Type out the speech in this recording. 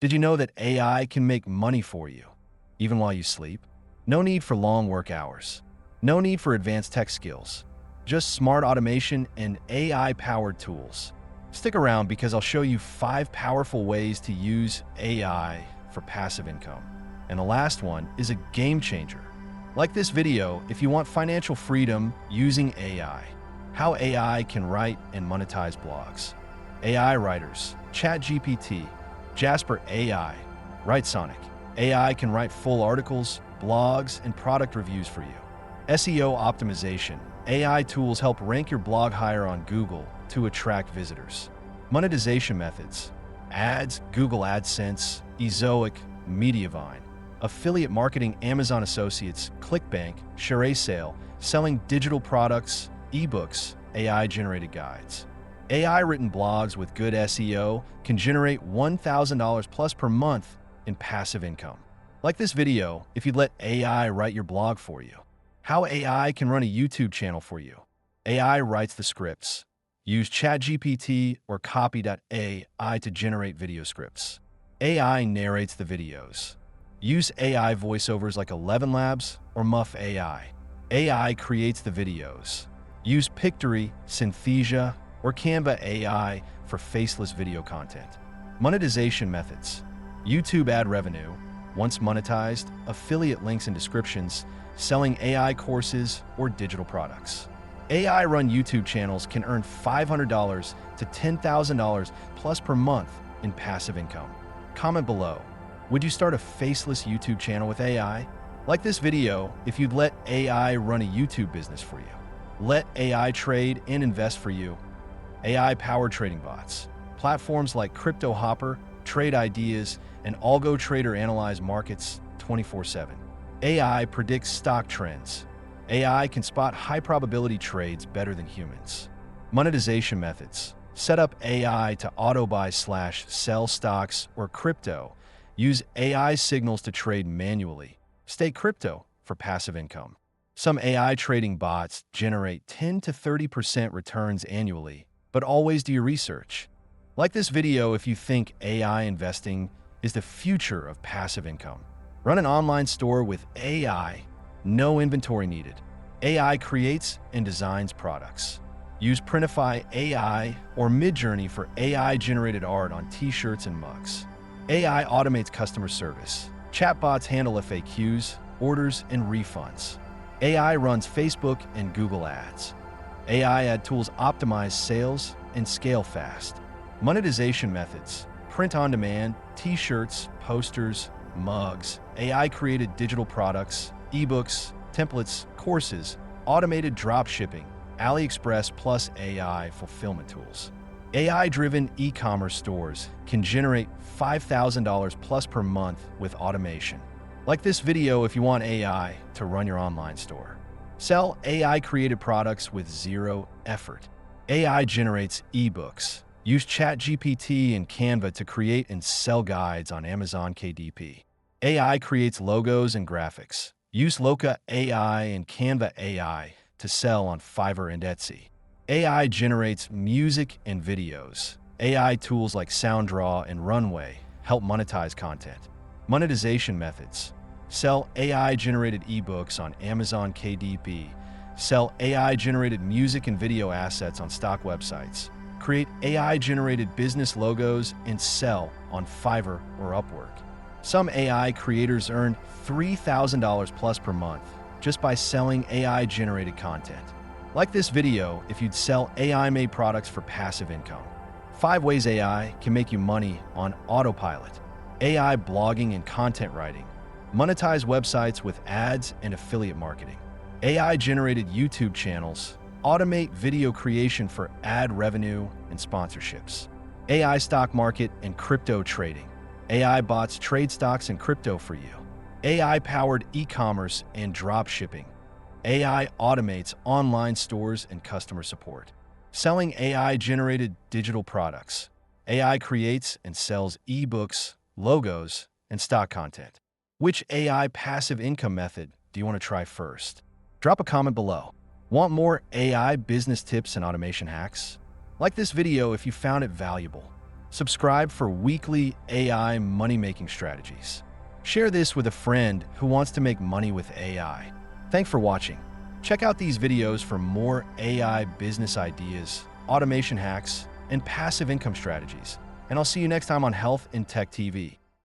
Did you know that AI can make money for you, even while you sleep? No need for long work hours. No need for advanced tech skills. Just smart automation and AI-powered tools. Stick around because I'll show you 5 powerful ways to use AI for passive income. And the last one is a game changer. Like this video if you want financial freedom using AI. How AI can write and monetize blogs. AI writers, ChatGPT, Jasper AI, WriteSonic. AI can write full articles, blogs, and product reviews for you. SEO optimization. AI tools help rank your blog higher on Google to attract visitors. Monetization methods. Ads, Google AdSense, Ezoic, Mediavine. Affiliate marketing, Amazon Associates, ClickBank, ShareSale, selling digital products, ebooks, AI-generated guides. AI-written blogs with good SEO can generate $1,000 plus per month in passive income. Like this video if you'd let AI write your blog for you. How AI can run a YouTube channel for you. AI writes the scripts. Use ChatGPT or Copy.ai to generate video scripts. AI narrates the videos. Use AI voiceovers like ElevenLabs or Muff AI. AI creates the videos. Use Pictory, Synthesia, or Canva AI for faceless video content. Monetization methods. YouTube ad revenue. Once monetized, affiliate links and descriptions, selling AI courses or digital products. AI-run YouTube channels can earn $500 to $10,000 plus per month in passive income. Comment below. Would you start a faceless YouTube channel with AI? Like this video if you'd let AI run a YouTube business for you. Let AI trade and invest for you. AI-powered trading bots. Platforms like Crypto Hopper, Trade Ideas, and Algo Trader analyze markets 24/7. AI predicts stock trends. AI can spot high-probability trades better than humans. Monetization methods. Set up AI to auto-buy/sell stocks or crypto. Use AI signals to trade manually. Stake crypto for passive income. Some AI trading bots generate 10 to 30% returns annually, but always do your research. Like this video if you think AI investing is the future of passive income. Run an online store with AI, no inventory needed. AI creates and designs products. Use Printify AI or Midjourney for AI-generated art on t-shirts and mugs. AI automates customer service. Chatbots handle FAQs, orders, and refunds. AI runs Facebook and Google Ads. AI ad tools optimize sales and scale fast. Monetization methods. Print on demand, t-shirts, posters, mugs, AI-created digital products, ebooks, templates, courses, automated drop shipping, AliExpress plus AI fulfillment tools. AI-driven e-commerce stores can generate $5,000 plus per month with automation. Like this video if you want AI to run your online store. Sell AI-created products with zero effort. AI generates ebooks. Use ChatGPT and Canva to create and sell guides on Amazon KDP. AI creates logos and graphics. Use Loka AI and Canva AI to sell on Fiverr and Etsy. AI generates music and videos. AI tools like SoundDraw and Runway help monetize content. Monetization methods. Sell AI-generated ebooks on Amazon KDP. Sell AI-generated music and video assets on stock websites. Create AI-generated business logos and sell on Fiverr or Upwork. Some AI creators earn $3,000 plus per month just by selling AI-generated content. Like this video if you'd sell AI-made products for passive income. 5 ways AI can make you money on autopilot. AI blogging and content writing. Monetize websites with ads and affiliate marketing. AI-generated YouTube channels. Automate video creation for ad revenue and sponsorships. AI stock market and crypto trading. AI bots trade stocks and crypto for you. AI-powered e-commerce and drop shipping. AI automates online stores and customer support. Selling AI-generated digital products. AI creates and sells ebooks, logos, and stock content. Which AI passive income method do you want to try first? Drop a comment below. Want more AI business tips and automation hacks? Like this video if you found it valuable. Subscribe for weekly AI money-making strategies. Share this with a friend who wants to make money with AI. Thanks for watching. Check out these videos for more AI business ideas, automation hacks, and passive income strategies. And I'll see you next time on Health in Tech TV.